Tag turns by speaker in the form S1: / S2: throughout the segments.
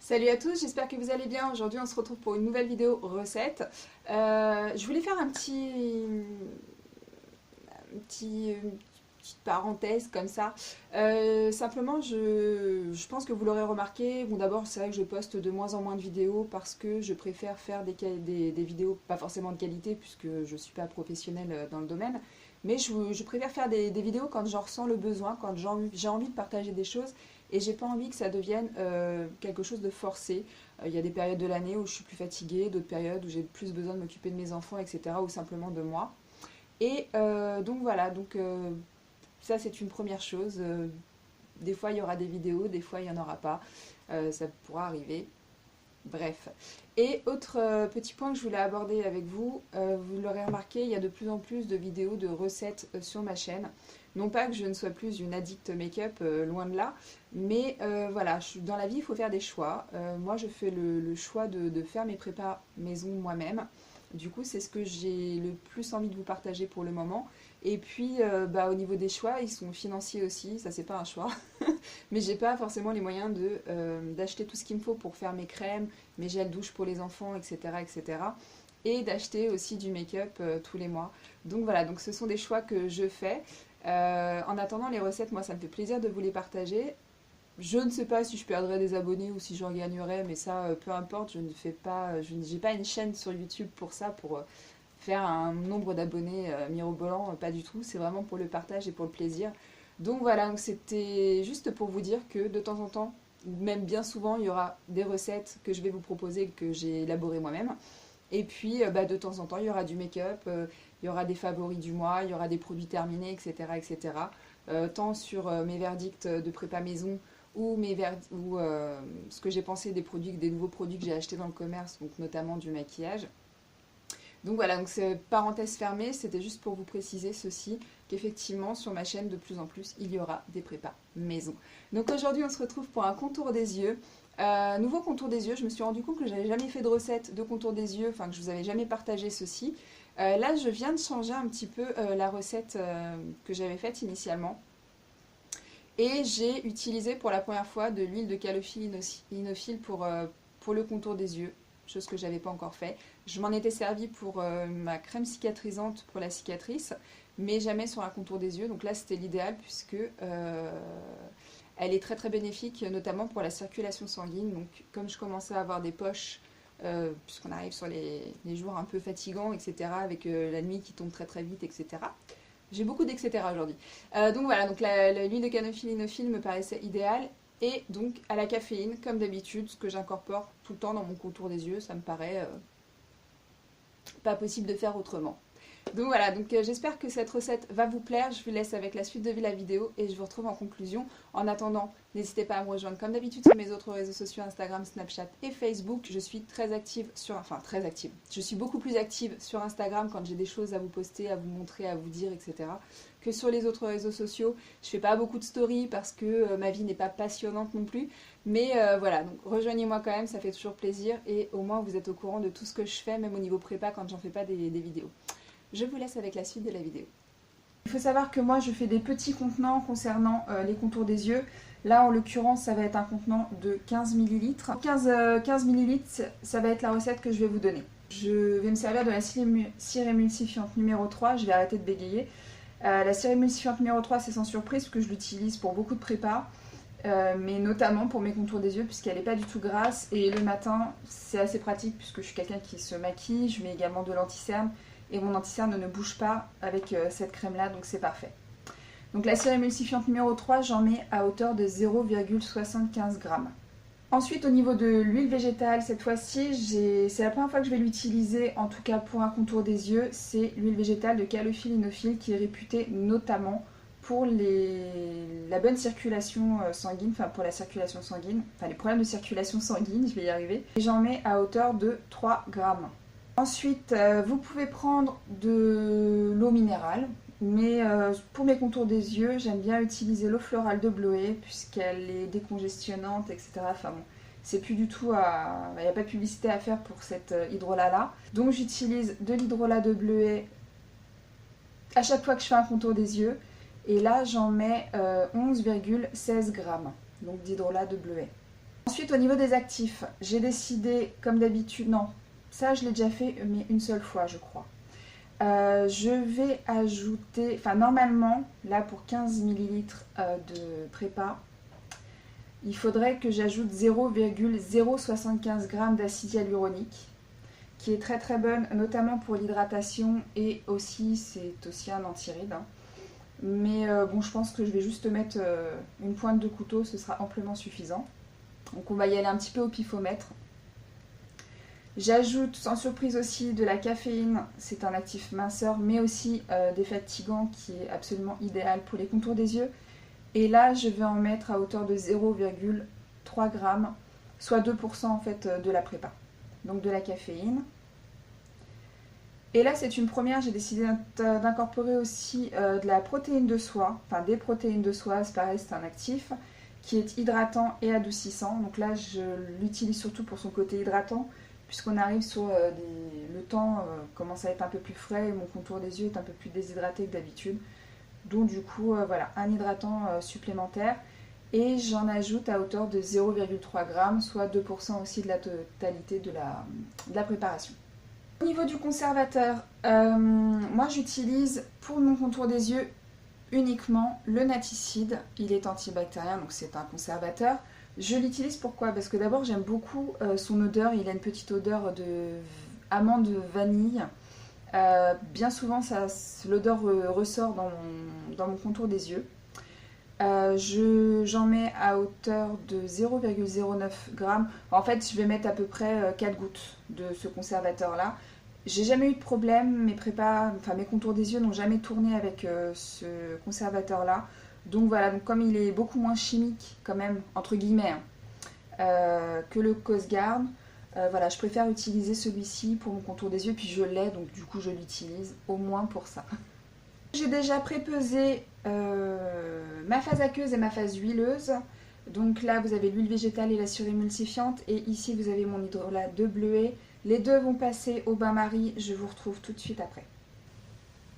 S1: Salut à tous, j'espère que vous allez bien. Aujourd'hui on se retrouve pour une nouvelle vidéo recette. Je voulais faire une petite parenthèse comme ça. Simplement je pense que vous l'aurez remarqué. Bon, d'abord c'est vrai que je poste de moins en moins de vidéos parce que je préfère faire des vidéos pas forcément de qualité puisque je ne suis pas professionnelle dans le domaine. Mais je préfère faire des vidéos quand j'en ressens le besoin, quand j'ai envie de partager des choses et j'ai pas envie que ça devienne quelque chose de forcé. Il y a des périodes de l'année où je suis plus fatiguée, d'autres périodes où j'ai plus besoin de m'occuper de mes enfants, etc. ou simplement de moi. Et donc voilà, ça c'est une première chose. Des fois il y aura des vidéos, des fois il n'y en aura pas. Ça pourra arriver. Bref. Et autre petit point que je voulais aborder avec vous, vous l'aurez remarqué, il y a de plus en plus de vidéos de recettes sur ma chaîne. Non pas que je ne sois plus une addict make-up, loin de là, mais voilà, dans la vie, il faut faire des choix. Moi, je fais le choix de faire mes prépas maison moi-même. Du coup, c'est ce que j'ai le plus envie de vous partager pour le moment. Et puis, au niveau des choix, ils sont financiers aussi, ça c'est pas un choix. Mais j'ai pas forcément les moyens d'acheter tout ce qu'il me faut pour faire mes crèmes, mes gels douche pour les enfants, etc. etc. Et d'acheter aussi du make-up tous les mois. Donc voilà, donc ce sont des choix que je fais. En attendant les recettes, moi ça me fait plaisir de vous les partager. Je ne sais pas si je perdrai des abonnés ou si j'en gagnerai, mais ça, peu importe, je ne fais pas, je n'ai pas une chaîne sur YouTube pour ça, pour faire un nombre d'abonnés mirobolant, pas du tout. C'est vraiment pour le partage et pour le plaisir. Donc voilà, donc c'était juste pour vous dire que de temps en temps, même bien souvent, il y aura des recettes que je vais vous proposer que j'ai élaborées moi-même. Et puis de temps en temps, il y aura du make-up, il y aura des favoris du mois, il y aura des produits terminés, etc. etc. Tant sur mes verdicts de prépa maison ou, ce que j'ai pensé des nouveaux produits que j'ai achetés dans le commerce, donc notamment du maquillage. Donc voilà, donc c'est parenthèse fermée, c'était juste pour vous préciser ceci, qu'effectivement sur ma chaîne de plus en plus il y aura des prépas maison. Donc aujourd'hui on se retrouve pour un contour des yeux. Nouveau contour des yeux, je me suis rendu compte que j'avais jamais fait de recette de contour des yeux, enfin que je vous avais jamais partagé ceci. Là je viens de changer un petit peu la recette que j'avais faite initialement. Et j'ai utilisé pour la première fois de l'huile de calophylle inophile pour le contour des yeux, chose que je n'avais pas encore fait. Je m'en étais servi pour ma crème cicatrisante pour la cicatrice, mais jamais sur un contour des yeux. Donc là, c'était l'idéal puisque elle est très très bénéfique, notamment pour la circulation sanguine. Donc comme je commençais à avoir des poches, puisqu'on arrive sur les jours un peu fatigants, etc., avec la nuit qui tombe très très vite, etc., j'ai beaucoup d'etc. Aujourd'hui. Donc voilà, donc l'huile de calophylle inophile me paraissait idéale. Et donc à la caféine, comme d'habitude, ce que j'incorpore tout le temps dans mon contour des yeux, ça me paraît pas possible de faire autrement. Donc voilà, donc j'espère que cette recette va vous plaire. Je vous laisse avec la suite de la vidéo et je vous retrouve en conclusion. En attendant, n'hésitez pas à me rejoindre comme d'habitude sur mes autres réseaux sociaux, Instagram, Snapchat et Facebook. Je suis très active très active. Je suis beaucoup plus active sur Instagram quand j'ai des choses à vous poster, à vous montrer, à vous dire, etc. que sur les autres réseaux sociaux. Je fais pas beaucoup de stories parce que ma vie n'est pas passionnante non plus. Mais voilà, donc rejoignez-moi quand même, ça fait toujours plaisir et au moins vous êtes au courant de tout ce que je fais, même au niveau prépa quand j'en fais pas des vidéos. Je vous laisse avec la suite de la vidéo. Il faut savoir que moi je fais des petits contenants concernant les contours des yeux. Là en l'occurrence ça va être un contenant de 15 ml. 15 ml ça va être la recette que je vais vous donner. Je vais me servir de la cire émulsifiante numéro 3, je vais arrêter de bégayer. La cire émulsifiante numéro 3 c'est sans surprise parce que je l'utilise pour beaucoup de prépas. Mais notamment pour mes contours des yeux puisqu'elle n'est pas du tout grasse et le matin c'est assez pratique puisque je suis quelqu'un qui se maquille, je mets également de l'anti-cerne et mon anti-cerne ne bouge pas avec cette crème là donc c'est parfait. Donc la cire émulsifiante numéro 3 j'en mets à hauteur de 0,75 g. Ensuite au niveau de l'huile végétale, cette fois-ci c'est la première fois que je vais l'utiliser en tout cas pour un contour des yeux, c'est l'huile végétale de calophylle inophile qui est réputée notamment pour la bonne circulation sanguine, enfin pour la circulation sanguine, enfin les problèmes de circulation sanguine, je vais y arriver. Et j'en mets à hauteur de 3 grammes. Ensuite, vous pouvez prendre de l'eau minérale, mais pour mes contours des yeux, j'aime bien utiliser l'eau florale de Bloé, puisqu'elle est décongestionnante, etc. Enfin bon, c'est plus du tout il n'y a pas de publicité à faire pour cette hydrolat-là. Donc j'utilise de l'hydrolat de Bleuet à chaque fois que je fais un contour des yeux. Et là, j'en mets 11,16 g, donc d'hydrolat de Bleuet. Ensuite, au niveau des actifs, j'ai décidé, comme d'habitude, non, ça je l'ai déjà fait, mais une seule fois, je crois. Je vais ajouter, enfin normalement, là pour 15 ml de prépa, il faudrait que j'ajoute 0,075 g d'acide hyaluronique, qui est très très bonne, notamment pour l'hydratation et aussi, c'est aussi un antiride. Hein. Mais bon, je pense que je vais juste mettre une pointe de couteau, ce sera amplement suffisant. Donc on va y aller un petit peu au pifomètre. J'ajoute sans surprise aussi de la caféine, c'est un actif minceur, mais aussi défatigant qui est absolument idéal pour les contours des yeux. Et là, je vais en mettre à hauteur de 0,3 g, soit 2% en fait de la prépa. Donc de la caféine. Et là, c'est une première, j'ai décidé d'incorporer aussi de la protéine de soie, enfin des protéines de soie, c'est pareil, c'est un actif qui est hydratant et adoucissant. Donc là, je l'utilise surtout pour son côté hydratant, puisqu'on arrive sur le temps commence à être un peu plus frais et mon contour des yeux est un peu plus déshydraté que d'habitude. Donc du coup, voilà, un hydratant supplémentaire. Et j'en ajoute à hauteur de 0,3 g, soit 2% aussi de la totalité de la préparation. Au niveau du conservateur, moi j'utilise pour mon contour des yeux uniquement le Naticide. Il est antibactérien, donc c'est un conservateur. Je l'utilise pourquoi? Parce que d'abord j'aime beaucoup son odeur, il a une petite odeur de amande vanille. Bien souvent l'odeur ressort dans mon contour des yeux. J'en mets à hauteur de 0,09 g. En fait, je vais mettre à peu près 4 gouttes de ce conservateur-là. J'ai jamais eu de problème, mes contours des yeux n'ont jamais tourné avec ce conservateur-là. Donc voilà, donc comme il est beaucoup moins chimique quand même, entre guillemets, que le Cosguard, voilà, je préfère utiliser celui-ci pour mon contour des yeux, puis je l'ai, donc du coup je l'utilise au moins pour ça. J'ai déjà prépesé ma phase aqueuse et ma phase huileuse. Donc là, vous avez l'huile végétale et la surémulsifiante. Et ici, vous avez mon hydrolat de bleuet. Les deux vont passer au bain-marie. Je vous retrouve tout de suite après.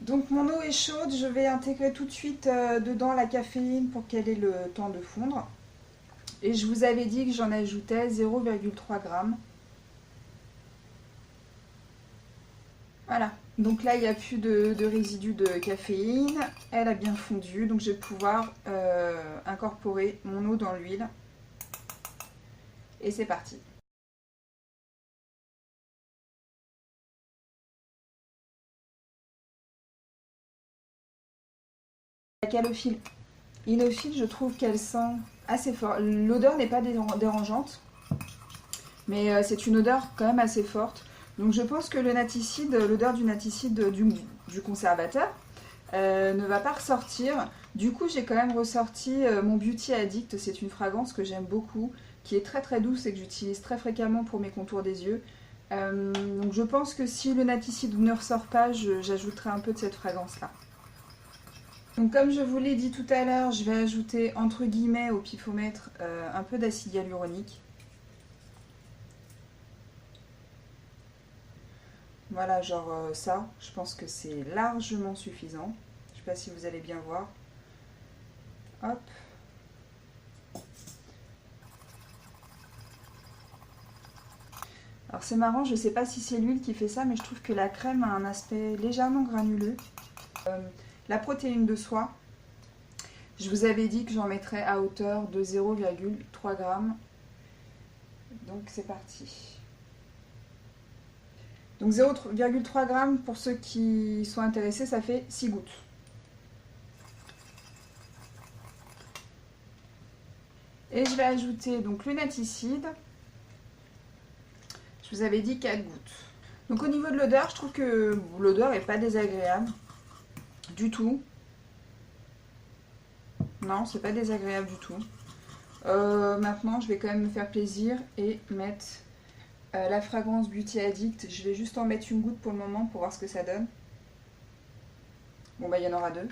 S1: Donc mon eau est chaude. Je vais intégrer tout de suite dedans la caféine pour qu'elle ait le temps de fondre. Et je vous avais dit que j'en ajoutais 0,3 g. Voilà. Donc là, il n'y a plus de résidus de caféine. Elle a bien fondu. Donc je vais pouvoir incorporer mon eau dans l'huile. Et c'est parti. La calophylle inophile, je trouve qu'elle sent assez fort. L'odeur n'est pas dérangeante, mais c'est une odeur quand même assez forte. Donc je pense que l'odeur du Naticide du conservateur ne va pas ressortir. Du coup, j'ai quand même ressorti mon Beauty Addict. C'est une fragrance que j'aime beaucoup, qui est très très douce et que j'utilise très fréquemment pour mes contours des yeux. Donc je pense que si le Naticide ne ressort pas, j'ajouterai un peu de cette fragrance-là. Donc comme je vous l'ai dit tout à l'heure, je vais ajouter entre guillemets au pifomètre un peu d'acide hyaluronique. Voilà, genre ça, je pense que c'est largement suffisant. Je ne sais pas si vous allez bien voir. Hop. Alors c'est marrant, je ne sais pas si c'est l'huile qui fait ça, mais je trouve que la crème a un aspect légèrement granuleux. La protéine de soie, je vous avais dit que j'en mettrais à hauteur de 0,3 g. Donc c'est parti. Donc 0,3 g pour ceux qui sont intéressés, ça fait 6 gouttes. Et je vais ajouter donc le Naticide. Je vous avais dit 4 gouttes. Donc au niveau de l'odeur, je trouve que l'odeur n'est pas désagréable du tout. Non, c'est pas désagréable du tout. Maintenant, je vais quand même me faire plaisir et mettre la fragrance Beauty Addict. Je vais juste en mettre une goutte pour le moment pour voir ce que ça donne. Bon, bah il y en aura 2.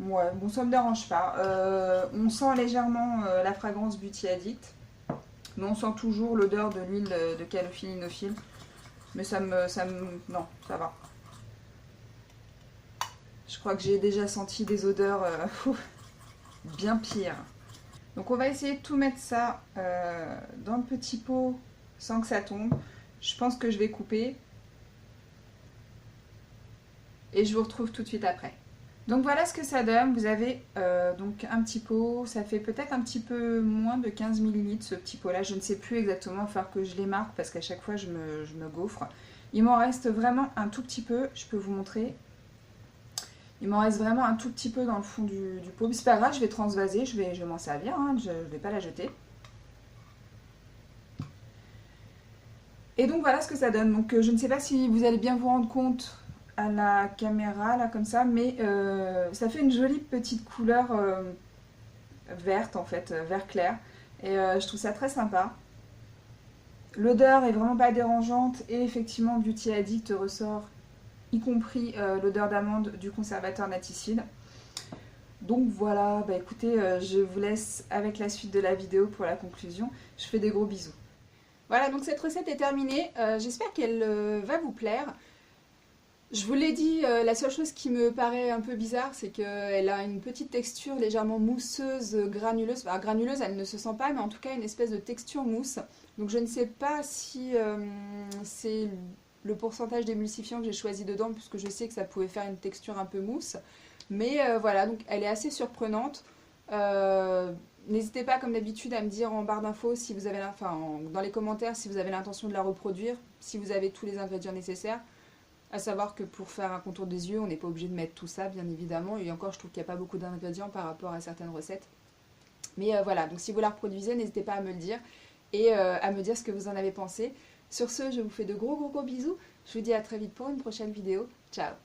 S1: Ouais, bon, ça me dérange pas. On sent légèrement la fragrance Beauty Addict. Mais on sent toujours l'odeur de l'huile de calophylle inophile. Mais non, ça va. Je crois que j'ai déjà senti des odeurs bien pire. Donc on va essayer de tout mettre ça dans le petit pot sans que ça tombe. Je pense que je vais couper. Et je vous retrouve tout de suite après. Donc voilà ce que ça donne. Vous avez donc un petit pot. Ça fait peut-être un petit peu moins de 15 ml ce petit pot là. Je ne sais plus exactement. Il va falloir que je les marque parce qu'à chaque fois je me gaufre. Il m'en reste vraiment un tout petit peu. Je peux vous montrer. Il m'en reste vraiment un tout petit peu dans le fond du pot. C'est pas grave, je vais transvaser. Je vais m'en servir. Hein, je ne vais pas la jeter. Et donc voilà ce que ça donne. Donc je ne sais pas si vous allez bien vous rendre compte à la caméra là comme ça, mais ça fait une jolie petite couleur verte en fait, vert clair, et je trouve ça très sympa. L'odeur est vraiment pas dérangeante et effectivement Beauty Addict ressort, y compris l'odeur d'amande du conservateur naticide. Donc voilà, bah écoutez, je vous laisse avec la suite de la vidéo pour la conclusion. Je fais des gros bisous. Voilà, donc cette recette est terminée. J'espère qu'elle va vous plaire. Je vous l'ai dit, la seule chose qui me paraît un peu bizarre, c'est qu'elle a une petite texture légèrement mousseuse, granuleuse. Enfin, granuleuse, elle ne se sent pas, mais en tout cas une espèce de texture mousse. Donc je ne sais pas si c'est le pourcentage d'émulsifiant que j'ai choisi dedans, puisque je sais que ça pouvait faire une texture un peu mousse. Mais voilà, donc elle est assez surprenante. N'hésitez pas, comme d'habitude, à me dire en barre d'infos si vous avez, dans les commentaires si vous avez l'intention de la reproduire, si vous avez tous les ingrédients nécessaires. À savoir que pour faire un contour des yeux, on n'est pas obligé de mettre tout ça, bien évidemment. Et encore, je trouve qu'il n'y a pas beaucoup d'ingrédients par rapport à certaines recettes. Mais voilà, donc si vous la reproduisez, n'hésitez pas à me le dire et à me dire ce que vous en avez pensé. Sur ce, je vous fais de gros bisous. Je vous dis à très vite pour une prochaine vidéo. Ciao!